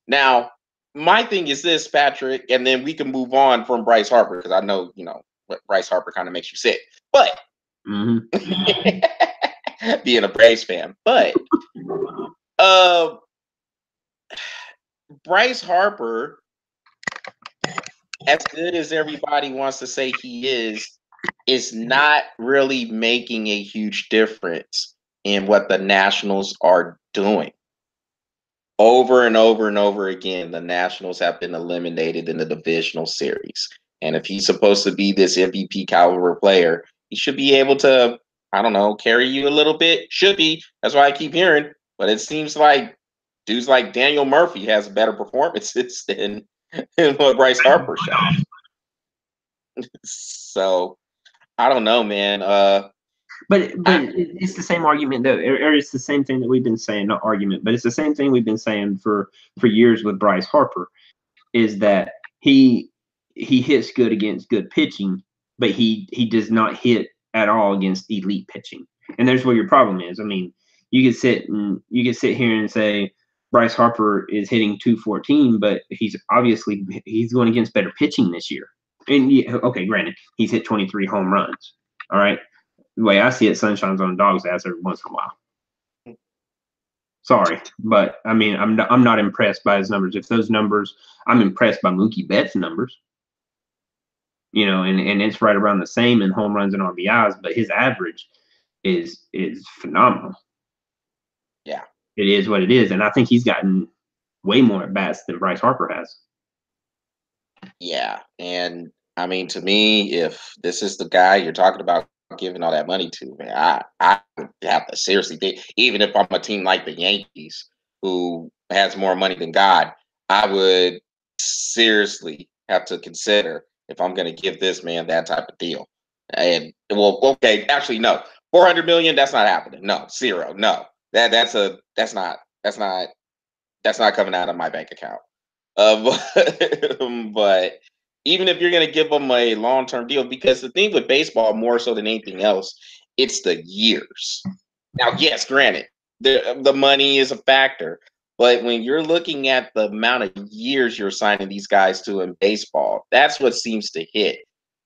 Now, my thing is this, Patrick, and then we can move on from Bryce Harper, because I know what Bryce Harper kind of makes you sick. But being a Braves fan, but Bryce Harper, as good as everybody wants to say he is not really making a huge difference in what the Nationals are doing. Over and over and over again, the Nationals have been eliminated in the divisional series. And if he's supposed to be this MVP caliber player, he should be able to, I don't know, carry you a little bit. Should be. That's why I keep hearing. But it seems like dudes like Daniel Murphy has better performances than what Bryce Harper showed. So I don't know, man. But it's the same argument though, or it's the same thing that we've been saying. Not argument, but it's the same thing we've been saying for years with Bryce Harper, is that he hits good against good pitching, but he does not hit at all against elite pitching. And there's where your problem is. I mean, you could sit here and say Bryce Harper is hitting 214, but he's going against better pitching this year. And okay, granted, he's hit 23 home runs. All right. The way I see it, sun shines on a dog's ass every once in a while. Sorry, but I mean, I'm not impressed by his numbers. If those numbers, I'm impressed by Mookie Betts' numbers. And it's right around the same in home runs and RBIs, but his average is phenomenal. Yeah, it is what it is, and I think he's gotten way more at bats than Bryce Harper has. Yeah, and I mean, to me, if this is the guy you're talking about giving all that money to, man, I have to seriously think. Even if I'm a team like the Yankees, who has more money than God, I would seriously have to consider if I'm going to give this man that type of deal. And well, okay, actually, no, 400 million. That's not happening. No, zero. No, that's not coming out of my bank account. But even if you're going to give them a long-term deal, because the thing with baseball, more so than anything else, it's the years. Now, yes, granted, the money is a factor, but when you're looking at the amount of years you're signing these guys to in baseball, that's what seems to hit.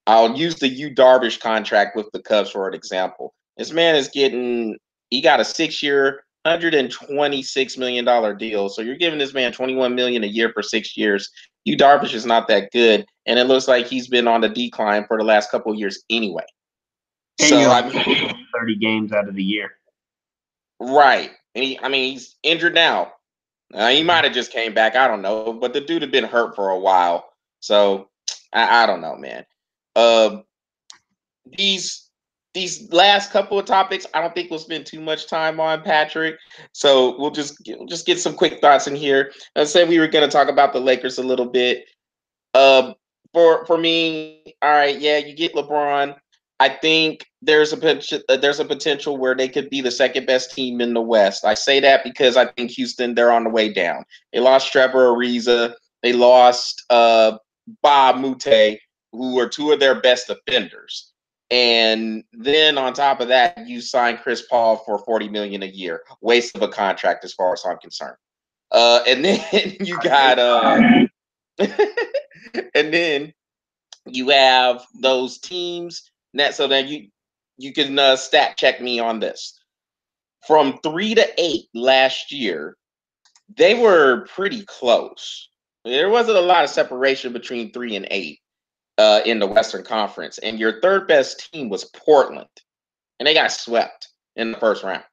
I'll use the Yu Darvish contract with the Cubs for an example. This man he got a 6-year, $126 million deal. So you're giving this man $21 million a year for 6 years. Yu Darvish is not that good, and it looks like he's been on the decline for the last couple of years anyway. And so I mean, 30 games out of the year, right? And he's injured now. He might have just came back. I don't know, but the dude had been hurt for a while, so I don't know, man. These last couple of topics, I don't think we'll spend too much time on, Patrick. So we'll just get some quick thoughts in here. I said we were going to talk about the Lakers a little bit. For me, all right, yeah, you get LeBron. I think there's a potential where they could be the second best team in the West. I say that because I think Houston, they're on the way down. They lost Trevor Ariza. They lost Bob Mute, who are two of their best defenders. And then on top of that, you sign Chris Paul for $40 million a year. Waste of a contract as far as I'm concerned. And then you got and then you have those teams that so that you can stat check me on this. From 3 to 8 last year, they were pretty close. There wasn't a lot of separation between 3 and 8 in the Western Conference, and your third best team was Portland, and they got swept in the first round.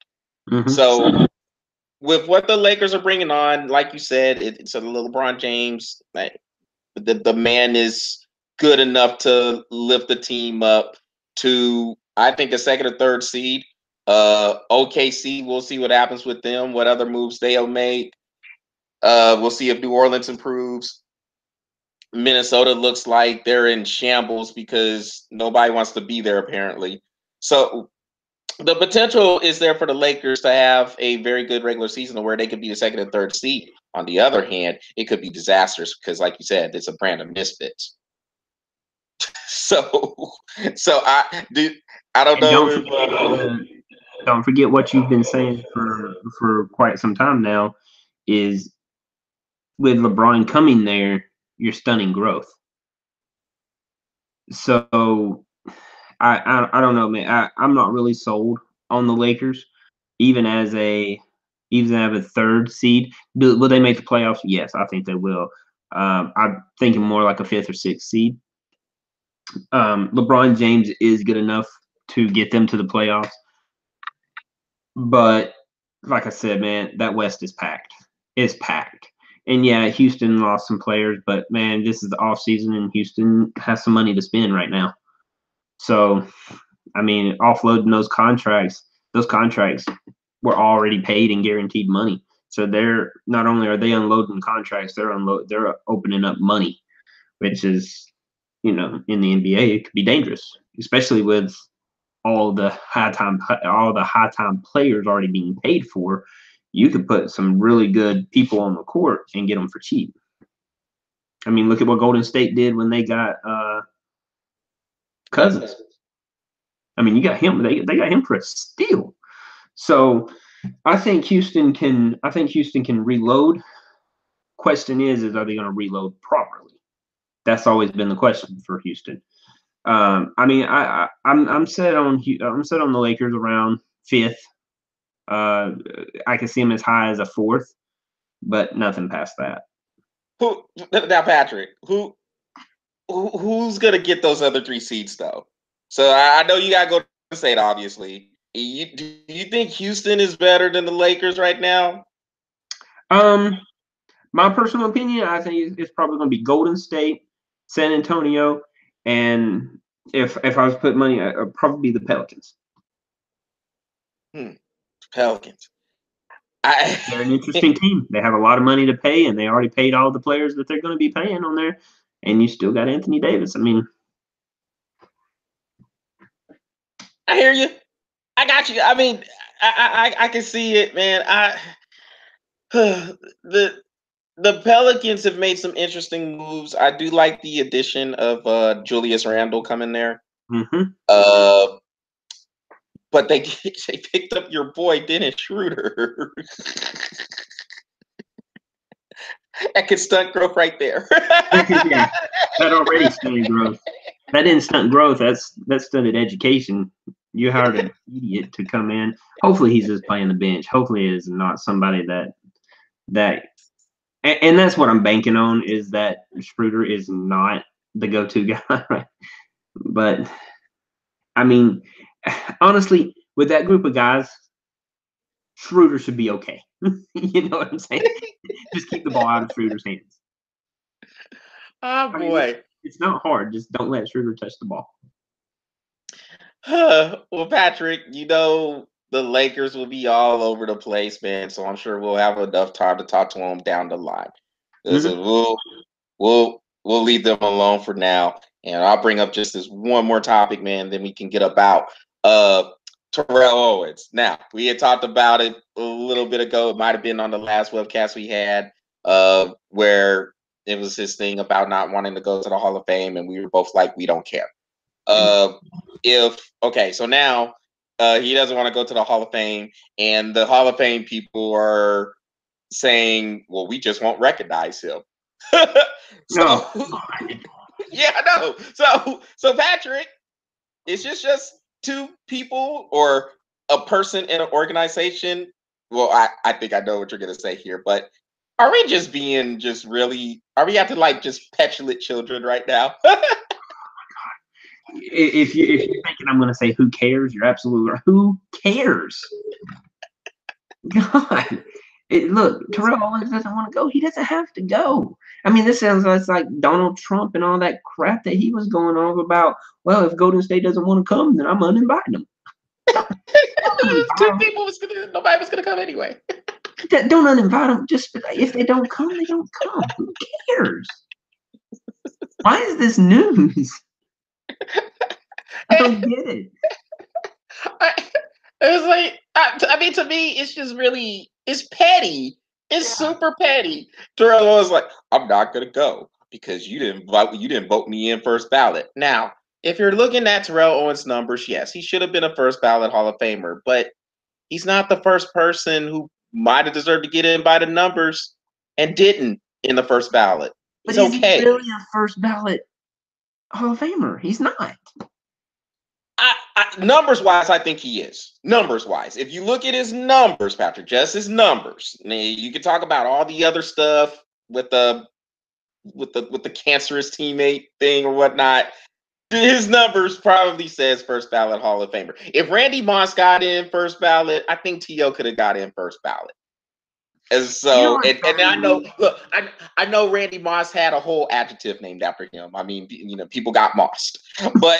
Mm-hmm. So with what the Lakers are bringing on, like you said, it's a little LeBron James. The man is good enough to lift the team up to, I think, a second or third seed. OKC, we'll see what happens with them, what other moves they'll make. We'll see if New Orleans improves. Minnesota looks like they're in shambles because nobody wants to be there, apparently. So the potential is there for the Lakers to have a very good regular season where they could be the second and third seed. On the other hand, it could be disastrous because, like you said, it's a brand of misfits. So I don't know. Don't forget what you've been saying for quite some time now is with LeBron coming there, you're stunning growth. So I don't know, man. I'm not really sold on the Lakers, even as a third seed. Will they make the playoffs? Yes, I think they will. I'm thinking more like a fifth or sixth seed. LeBron James is good enough to get them to the playoffs. But like I said, man, that West is packed. It's packed. And yeah, Houston lost some players, but man, this is the off season and Houston has some money to spend right now. So, I mean, offloading those contracts were already paid and guaranteed money. So they're not only are they unloading contracts, they're opening up money, which is, in the NBA, it could be dangerous, especially with all the high time players already being paid for. You could put some really good people on the court and get them for cheap. I mean, look at what Golden State did when they got Cousins. I mean, you got him. They got him for a steal. So I think Houston can reload. Question is are they going to reload properly? That's always been the question for Houston. I mean, I'm set on the Lakers around fifth. I can see them as high as a fourth, but nothing past that. Now, Patrick, who's gonna get those other three seeds though? So I know you gotta go to State, obviously. Do you think Houston is better than the Lakers right now? My personal opinion, I think it's probably gonna be Golden State, San Antonio, and if I was putting money, I'd probably be the Pelicans. Pelicans. They're an interesting team. They have a lot of money to pay, and they already paid all the players that they're going to be paying on there. And you still got Anthony Davis. I mean, I hear you. I got you. I mean, I can see it, man. The Pelicans have made some interesting moves. I do like the addition of Julius Randle coming there. Mm-hmm. But they picked up your boy Dennis Schroeder. That could stunt growth right there. Yeah, that already stunted growth. That didn't stunt growth. That stunted education. You hired an idiot to come in. Hopefully, he's just playing the bench. Hopefully, it is not somebody that. And that's what I'm banking on is that Schroeder is not the go-to guy. But I mean, honestly, with that group of guys, Schroeder should be okay. You know what I'm saying? Just keep the ball out of Schroeder's hands. Oh, boy. It's not hard. Just don't let Schroeder touch the ball. Well, Patrick, the Lakers will be all over the place, man. So I'm sure we'll have enough time to talk to them down the line. Mm-hmm. We'll leave them alone for now. And I'll bring up just this one more topic, man. Then we can get about Terrell Owens. Now, we had talked about it a little bit ago. It might have been on the last webcast we had, where It was his thing about not wanting to go to the Hall of Fame, and we were both like, we don't care. So now he doesn't want to go to the Hall of Fame, and the Hall of Fame people are saying, well, we just won't recognize him. No. Yeah, I know. So Patrick, it's just two people or a person in an organization. Well, I think I know what you're gonna say here, but are we just being just really? Are we acting like just petulant children right now? If you're thinking I'm going to say who cares, you're absolutely right. Who cares? God, look, Terrell Owens doesn't want to go. He doesn't have to go. I mean, this sounds like Donald Trump and all that crap that he was going on about. Well, if Golden State doesn't want to come, then I'm uninviting them. Nobody was gonna come anyway. Don't uninvite them. Just if they don't come, they don't come. Who cares? Why is this news? I don't get it. It's like, I mean, to me, it's just really, it's petty. It's super petty. Terrell was like, I'm not gonna go because you didn't vote me in first ballot. Now, if you're looking at Terrell Owens' numbers, yes, he should have been a first ballot Hall of Famer, but he's not the first person who might have deserved to get in by the numbers and didn't in the first ballot. But is he really a first ballot Hall of Famer? He's not. Numbers wise, I think he is. Numbers wise, if you look at his numbers, Patrick, just his numbers. You can talk about all the other stuff with the cancerous teammate thing or whatnot. His numbers probably says first ballot Hall of Famer. If Randy Moss got in first ballot, I think T.O. could have got in first ballot. And so, and I know, look, I know Randy Moss had a whole adjective named after him. I mean, people got mossed, but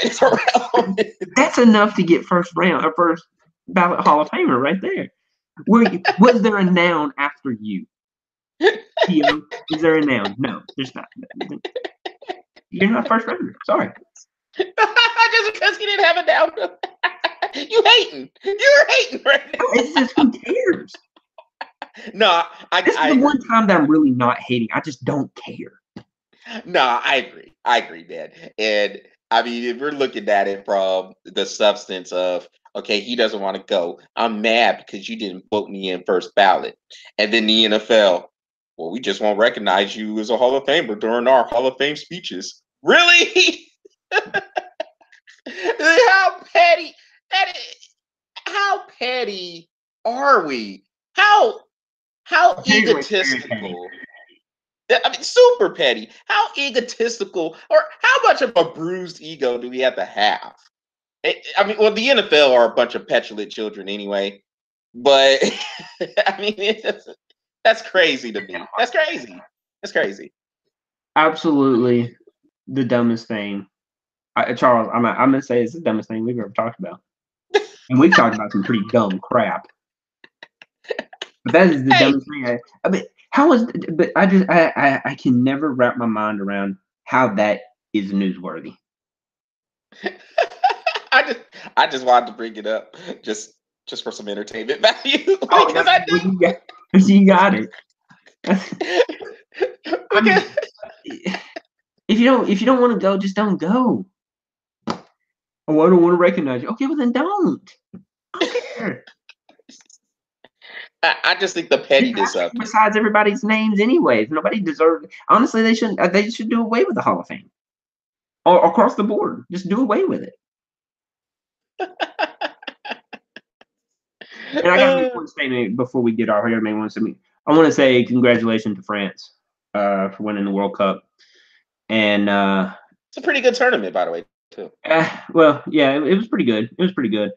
that's enough to get first ballot Hall of Famer right there. Was there a noun after you? T.O., is there a noun? No, there's not. You're not first rounder. Sorry. Just because he didn't have a noun. You hating. You're hating right now. It's just, who cares? No, this is the one time that I'm really not hating. I just don't care. No, I agree, man. And I mean, if we're looking at it from the substance of, okay, he doesn't want to go. I'm mad because you didn't vote me in first ballot. And then the NFL, well, we just won't recognize you as a Hall of Famer during our Hall of Fame speeches. Really? How petty? How petty are we? How egotistical? I mean, super petty. How egotistical, or how much of a bruised ego do we have to have? I mean, well, the NFL are a bunch of petulant children anyway, but I mean, that's crazy to me. That's crazy. That's crazy. Absolutely the dumbest thing. Charles, I'm gonna say it's the dumbest thing we've ever talked about. And we've talked about some pretty dumb crap. But that is the dumbest thing. I can never wrap my mind around how that is newsworthy. I just wanted to bring it up just for some entertainment value. Oh, because I know you got it. Okay. If you don't want to go, just don't go. Oh, I don't want to recognize you. Okay, well then don't. I don't care. I just think the pettiness of besides everybody's names anyways. Nobody deserves. Honestly, they shouldn't. They should do away with the Hall of Fame, or across the board. Just do away with it. And I got to make one statement before we get off. I got to make one statement. I want to say congratulations to France for winning the World Cup, and it's a pretty good tournament, by the way, too. Well, yeah, it was pretty good. It was pretty good.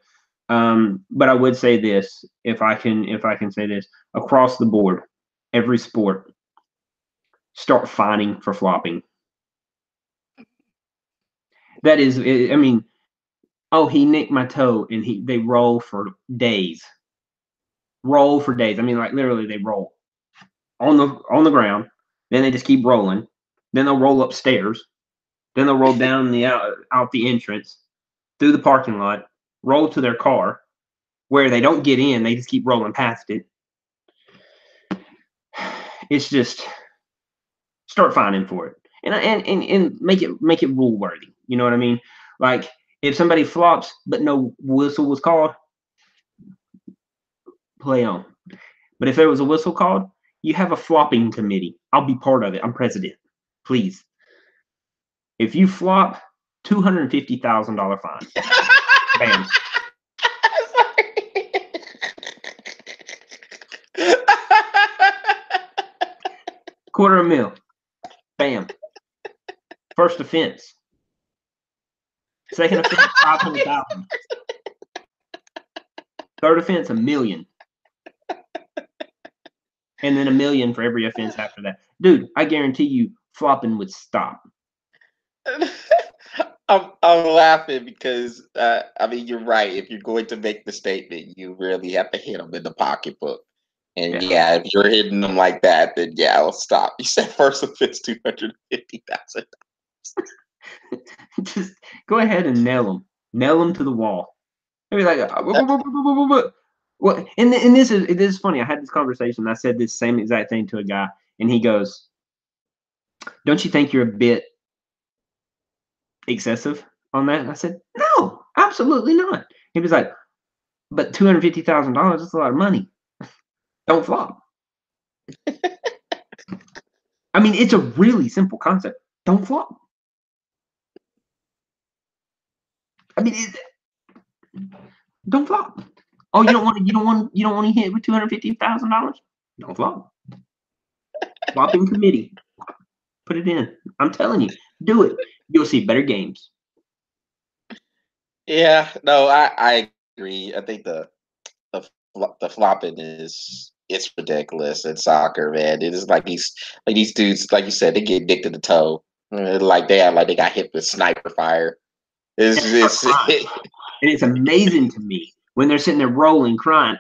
But I would say this, if I can say this, across the board, every sport, start fining for flopping. That is, I mean, oh, he nicked my toe, and they roll for days. Roll for days. I mean, like literally, they roll on the ground. Then they just keep rolling. Then they'll roll upstairs. Then they'll roll down out the entrance, through the parking lot, roll to their car, where they don't get in. They just keep rolling past it. It's just start fining for it, and make it rule worthy. You know what I mean? Like if somebody flops but no whistle was called, play on. But if there was a whistle called, you have a flopping committee. I'll be part of it. I'm president. Please. If you flop, $250,000 fine. Bam. $250,000. Bam. First offense. Second offense, 500,000. Third offense, $1 million. And then $1 million for every offense after that. Dude, I guarantee you, flopping would stop. I'm laughing because I mean you're right. If you're going to make the statement, you really have to hit them in the pocketbook. And yeah, if you're hitting them like that, then yeah, I'll stop. You said first offense $250,000. Just go ahead and nail them to the wall. Maybe like, well, and this is funny. I had this conversation. I said this same exact thing to a guy, and he goes, "Don't you think you're a bit excessive on that?" And I said, "No, absolutely not." He was like, "But $250,000 is a lot of money. Don't flop." I mean, it's a really simple concept. Don't flop. I mean, don't flop. Oh, you don't want to hit with $250,000? Don't flop. Flopping committee. Put it in. I'm telling you, do it. You'll see better games. Yeah, no, I agree. I think the flopping it's ridiculous in soccer, man. It is like these dudes, like you said, they get addicted to toe. Like they got hit with sniper fire. And it's amazing to me when they're sitting there rolling, crying,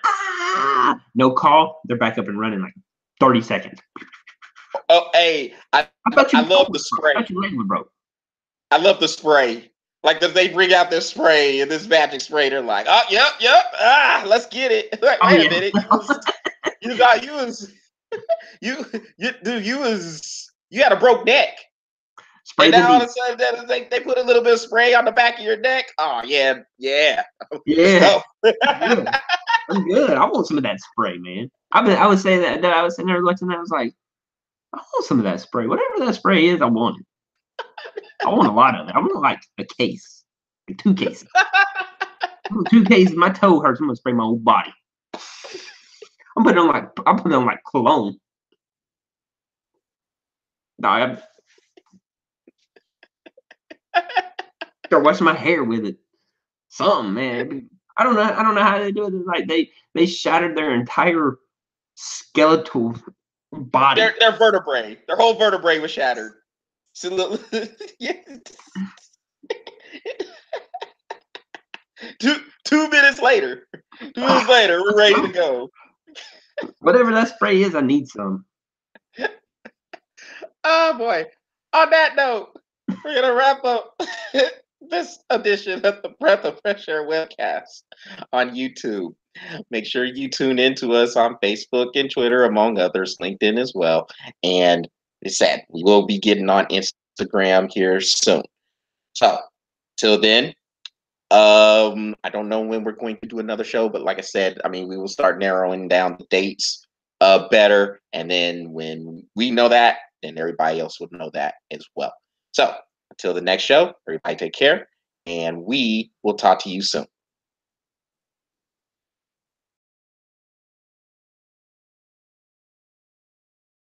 no call, they're back up and running like 30 seconds. Oh, hey, I love the spray. I love the spray. Like they bring out this spray and this magic spray, they're like, oh, yep, let's get it. Like, wait a minute, you had a broke neck. And now all of a sudden they put a little bit of spray on the back of your neck. Oh yeah. I'm good. I want some of that spray, man. I was saying that I was sitting there looking, I was like, I want some of that spray. Whatever that spray is, I want it. I want a lot of it. I want like a case, like 2 cases. 2 cases. My toe hurts. I'm gonna spray my whole body. I'll put it on like cologne. No, I start washing my hair with it. Something, man. I don't know how they do it. Like they shattered their entire skeletal body. Their vertebrae. Their whole vertebrae was shattered. So, yeah. 2 minutes later. 2 minutes later, we're ready to go. Whatever that spray is, I need some. Oh boy. On that note, we're gonna wrap up this edition of the Breath of Fresh Air webcast on YouTube. Make sure you tune in to us on Facebook and Twitter, among others, LinkedIn as well. And it's said we will be getting on Instagram here soon. So till then, I don't know when we're going to do another show, but like I said, I mean, we will start narrowing down the dates better. And then when we know that, then everybody else would know that as well. So until the next show, everybody take care, and we will talk to you soon.